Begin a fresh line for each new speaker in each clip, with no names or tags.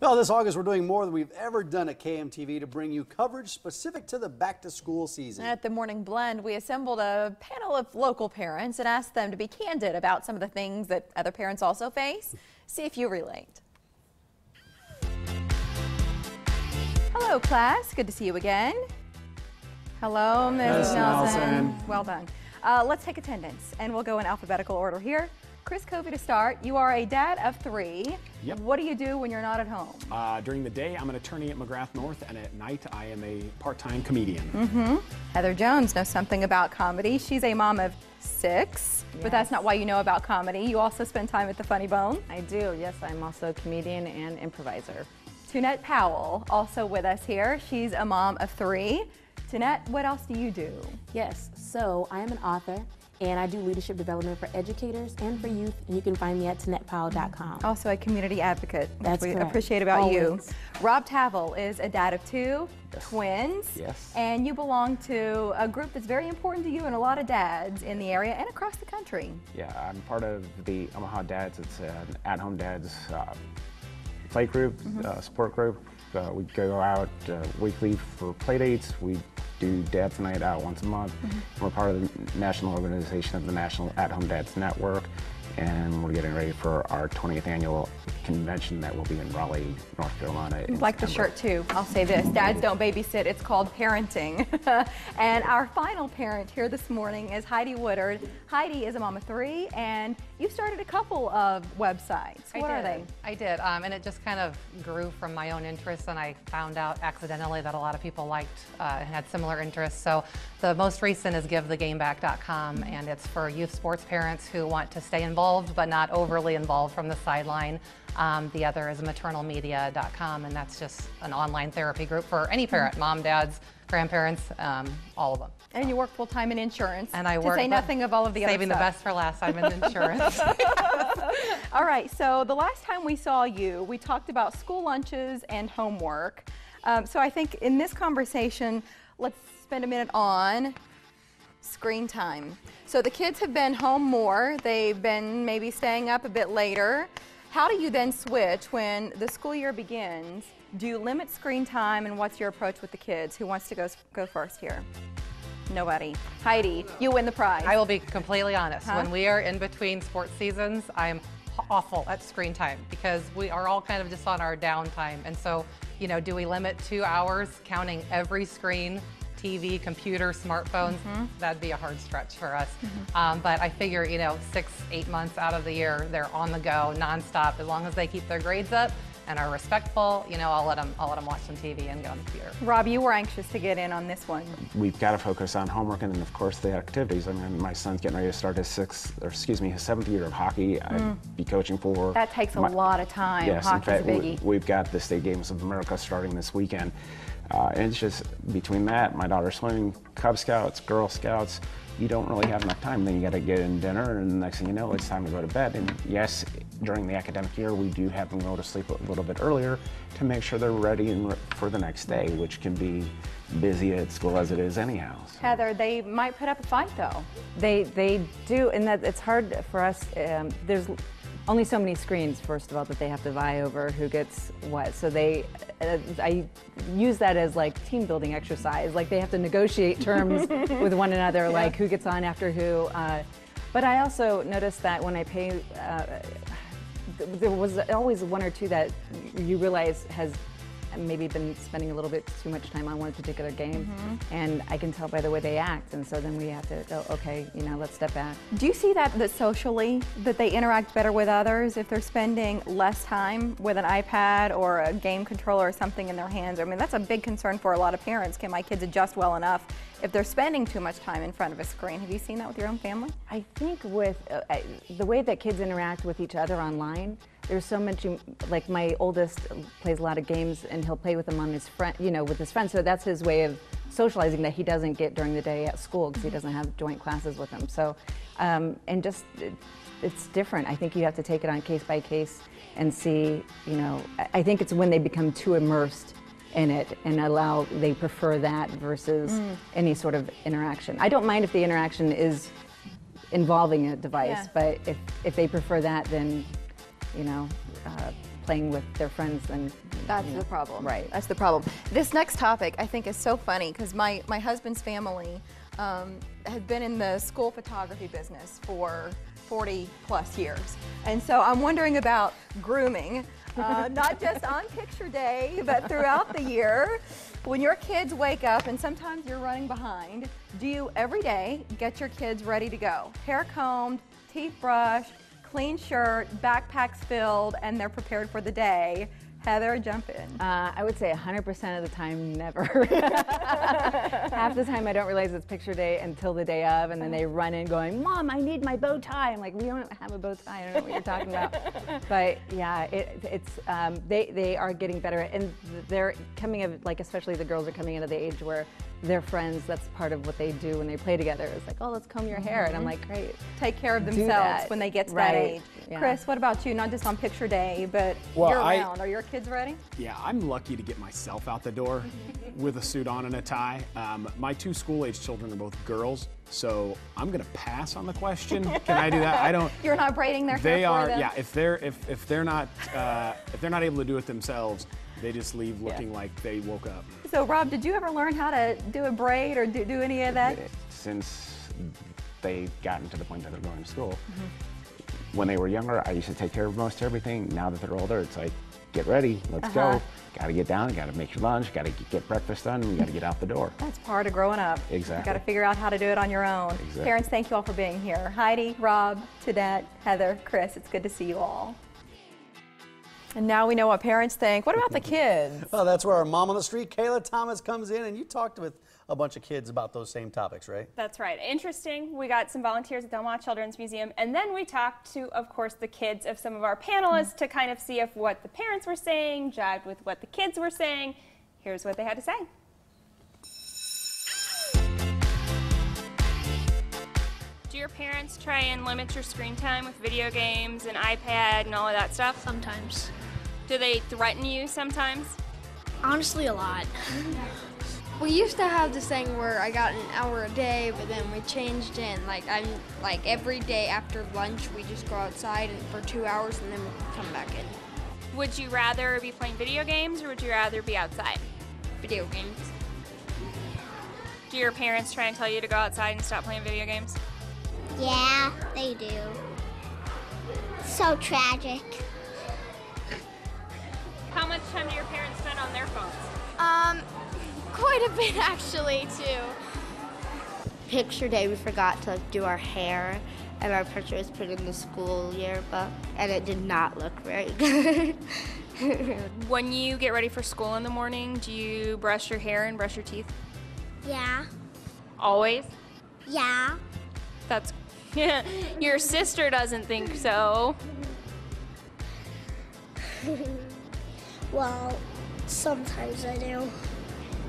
Well, this August, we're doing more than we've ever done at KMTV to bring you coverage specific to the back-to-school season.
At the Morning Blend, we assembled a panel of local parents and asked them to be candid about some of the things that other parents also face. See if you relate. Hello, class. Good to see you again. Hello, Mrs. Nelson. Well done. Let's take attendance, and we'll go in alphabetical order here. Chris Covey to start. You are a dad of 3.
Yep.
What do you do when you're not at home?
During the day, I'm an attorney at McGrath North, and at night, I am a part-time comedian.
Heather Jones knows something about comedy. She's a mom of 6, but that's not why you know about comedy. You also spend time at the Funny Bone.
I do, yes. I'm also a comedian and improviser.
Tunette Powell, also with us here. She's a mom of 3. Tunette, what else do you do?
Yes, so I am an author, and I do leadership development for educators and for youth, and you can find me at TunettePowell.com.
Also a community advocate,
That's
which we
correct.
appreciate about
Always.
you. Rob Tavel is a dad of 2 twins.
Yes.
And you belong to a group that's very important to you and a lot of dads in the area and across the country.
Yeah, I'm part of the Omaha Dads. It's an at-home dads play group, support group. We go out weekly for play dates. We do Dad's Night Out once a month. We're part of the national organization of the National At-Home Dads Network, and we're getting ready for our 20th annual convention that will be in Raleigh, North Carolina.
I like the shirt too. I'll say this, dads don't babysit, it's called parenting. And our final parent here this morning is Heidi Woodard. Heidi is a mom of 3, and you started a couple of websites. What are they?
I did, and it just kind of grew from my own interests, and I found out accidentally that a lot of people liked and had similar interests. So the most recent is GiveTheGameBack.com, and it's for youth sports parents who want to stay involved but not overly involved from the sideline. The other is maternalmedia.com, and that's just an online therapy group for any parent, mom, dads, grandparents, all of them.
And you work full-time in insurance.
And I work,
to say nothing of all of the other
saving the best for last, I'm in insurance.
All right, so the last time we saw you, we talked about school lunches and homework. So I think in this conversation, let's spend a minute on screen time. So the kids have been home more. They've been maybe staying up a bit later. How do you then switch when the school year begins? Do you limit screen time, and what's your approach with the kids? Who wants to go first here? Nobody. Heidi, you win the prize.
I will be completely honest. When we are in between sports seasons, I am awful at screen time because we are all kind of just on our downtime. And so, you know, do we limit 2 hours counting every screen? TV, computer, smartphones, that'd be a hard stretch for us. But I figure, you know, 6-8 months out of the year, they're on the go, nonstop. As long as they keep their grades up and are respectful, you know, I'll let them watch some TV and get on the computer.
Rob, you were anxious to get in on this one.
We've got to focus on homework and then, of course, the activities. I mean, my son's getting ready to start his 7th year of hockey. I'd be coaching for.
That takes a lot of time.
Yes,
Hockey's
in fact,
a biggie.
we've got the State Games of America starting this weekend. And it's just between that, my daughter's swimming, Cub Scouts, Girl Scouts, you don't really have enough time. Then you got to get in dinner, and the next thing you know, it's time to go to bed. And yes, during the academic year, we do have them go to sleep a little bit earlier to make sure they're ready for the next day, which can be busy at school as it is anyhow. So.
Heather, they might put up a fight though.
They do, and that it's hard for us. There's only so many screens, first of all, that they have to vie over who gets what. So I use that as like team building exercise. Like they have to negotiate terms with one another, like who gets on after who. But I also noticed that when I pay, there was always 1 or 2 that you realize has maybe been spending a little bit too much time on one particular game, and I can tell by the way they act, and so then we have to go, okay, you know, let's step back.
Do you see that socially, that they interact better with others if they're spending less time with an iPad or a game controller or something in their hands? I mean, that's a big concern for a lot of parents. Can my kids adjust well enough if they're spending too much time in front of a screen? Have you seen that with your own family?
I think with the way that kids interact with each other online, there's so much, like my oldest plays a lot of games and he'll play with them on his friend, you know, with his friends. So that's his way of socializing that he doesn't get during the day at school because he doesn't have joint classes with them. So, and just, it's different. I think you have to take it on case by case and see, you know, I think it's when they become too immersed in it and they prefer that versus any sort of interaction. I don't mind if the interaction is involving a device, but if they prefer that, then, you know, playing with their friends, then
That's the problem.
Right.
That's the problem. This next topic I think is so funny because my husband's family has been in the school photography business for 40 plus years. And so I'm wondering about grooming, not just on picture day, but throughout the year. When your kids wake up, and sometimes you're running behind, do you every day get your kids ready to go? Hair combed, teeth brushed, clean shirt, backpacks filled, and they're prepared for the day. Heather, jump in.
I would say 100% of the time, never. Half the time I don't realize it's picture day until the day of, and then they run in going, Mom, I need my bow tie. I'm like, we don't have a bow tie. I don't know what you're talking about. But yeah, they are getting better, and they're coming of, like, especially the girls are coming into the age where their friends, that's part of what they do when they play together. It's like, oh, let's comb your hair. And I'm like, great.
Take care of themselves when they get to that age.
Yeah.
Chris, what about you? Not just on picture day, but year round. Are your kids ready?
Yeah, I'm lucky to get myself out the door with a suit on and a tie. My 2 school-age children are both girls, so I'm gonna pass on the question. Can I do that? I don't.
You're not braiding their hair
They
for
are.
them?
Yeah, if they're not able to do it themselves, they just leave looking like they woke up.
So Rob, did you ever learn how to do a braid or do any of that?
Since they've gotten to the point that they're going to school. When they were younger, I used to take care of most everything. Now that they're older, it's like, get ready, let's go. Got to get down, got to make your lunch, got to get breakfast done, and we got to get out the door.
That's part of growing up.
Exactly.
You got to figure out how to do it on your own.
Exactly.
Parents, thank you all for being here. Heidi, Rob, Tadette, Heather, Chris, it's good to see you all. And now we know what parents think. What about the kids?
Well, that's where our mom on the street, Kayla Thomas, comes in, and you talked with a bunch of kids about those same topics, right?
That's right. Interesting. We got some volunteers at the Omaha Children's Museum, and then we talked to, of course, the kids of some of our panelists to kind of see if what the parents were saying jived with what the kids were saying. Here's what they had to say. Do your parents try and limit your screen time with video games and iPad and all of that stuff?
Sometimes.
Do they threaten you sometimes?
Honestly, a lot. We used to have this thing where I got an hour a day, but then we changed it. Like every day after lunch, we just go outside for 2 hours and then we come back in.
Would you rather be playing video games or would you rather be outside?
Video games.
Do your parents try and tell you to go outside and stop playing video games?
Yeah, they do. So tragic.
How much time do your parents spend on their phones?
Quite a bit actually too.
Picture day, we forgot to do our hair, and our picture was put in the school yearbook, and it did not look very good.
When you get ready for school in the morning, do you brush your hair and brush your teeth?
Yeah.
Always?
Yeah.
That's your sister doesn't think so.
Well, sometimes I do,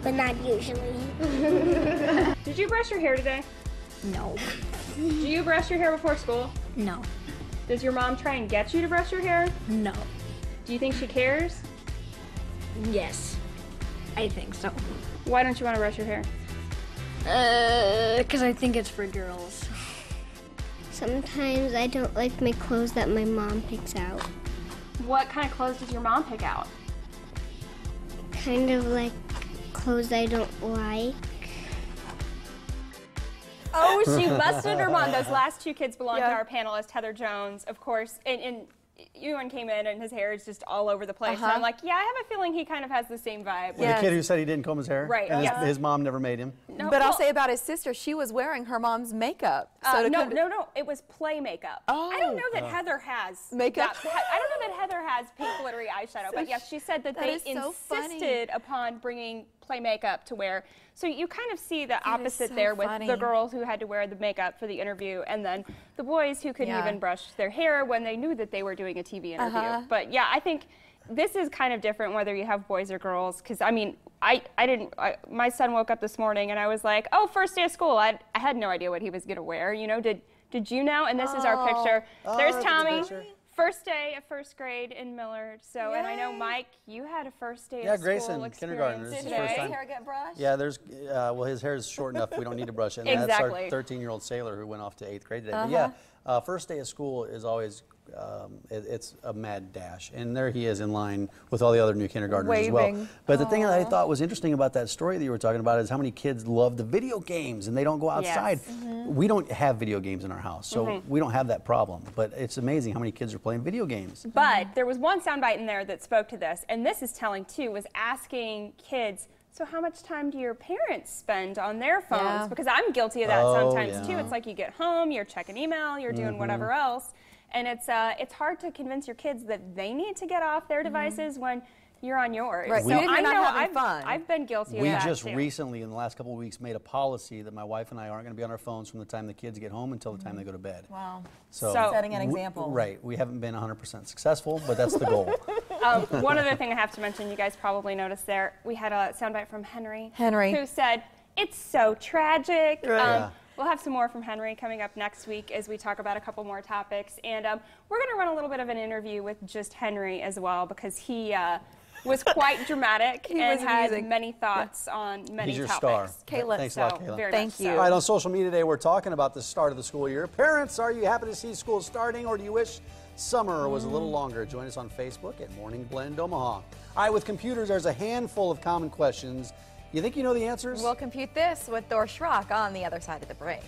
but not usually.
Did you brush your hair today?
No.
Do you brush your hair before school?
No.
Does your mom try and get you to brush your hair?
No.
Do you think she cares?
Yes. I think so.
Why don't you want to brush your hair?
Because I think it's for girls.
Sometimes I don't like my clothes that my mom picks out.
What kind of clothes does your mom pick out?
Kind of like clothes I don't like.
Oh, she busted her mom. Those last 2 kids belong to our panelist, Heather Jones, of course. And Ewan came in and his hair is just all over the place. And I'm like, yeah, I have a feeling he kind of has the same vibe.
The kid who said he didn't comb his hair?
Right,
And
yes.
his mom never made him?
No,
But I'll say about his sister, she was wearing her mom's makeup. So
no, it was play makeup. I don't know that Heather has
Makeup?
I don't know that Heather has pink glittery eyeshadow, but yes, she said that they
is so funny.
insisted upon bringing play makeup to wear. So you kind of see the opposite
so
there with
funny.
the girls who had to wear the makeup for the interview, and then the boys who couldn't even brush their hair when they knew that they were doing a TV interview. But yeah, I think this is kind of different whether you have boys or girls, because I mean, my son woke up this morning and I was like, oh, first day of school. I had no idea what he was gonna wear. You know, did you know? And this is our picture. There's Tommy. First day of first grade in Millard. So, and I know, Mike, you had a first day of school
Grayson, kindergarten. This is his first time.
Hair get brushed?
Yeah, well, his hair is short enough we don't need to brush it. And
Exactly.
that's our 13-year-old sailor who went off to 8th grade today. But yeah, first day of school is always It's a mad dash. And there he is in line with all the other new kindergartners as well.
Waving.
But the thing that I thought was interesting about that story that you were talking about is how many kids love the video games and they don't go outside.
Yes.
We don't have video games in our house, so we don't have that problem. But it's amazing how many kids are playing video games.
But there was one soundbite in there that spoke to this, and this is telling too, was asking kids, so how much time do your parents spend on their phones?
Yeah.
Because I'm guilty of that sometimes
yeah.
too. It's like you get home, you're checking email, you're doing whatever else. And it's hard to convince your kids that they need to get off their devices when you're on yours.
Right.
So
Even if
I
you're not
know
having fun.
I've been guilty of
We
that
just
too.
recently, in the last couple of weeks, made a policy that my wife and I aren't going to be on our phones from the time the kids get home until the time they go to bed.
Wow.
So
Setting an example.
Right. We haven't been 100% successful, but that's the goal.
One other thing I have to mention, you guys probably noticed there, we had a soundbite from Henry.
Henry.
Who said, it's so tragic.
Yeah.
We'll have some more from Henry coming up next week as we talk about a couple more topics. And we're going to run a little bit of an interview with just Henry as well, because he was quite dramatic and
was
had
amusing.
many thoughts on many
He's your
topics.
star.
Kayla,
Thanks a
So,
lot, Kayla.
very
Thank
much
you.
so.
All right, on social media today, we're talking about the start of the school year. Parents, are you happy to see school starting, or do you wish summer was a little longer? Join us on Facebook at Morning Blend Omaha. All right, with computers, there's a handful of common questions. You think you know the answers?
We'll compute this with Thor Schrock on the other side of the break.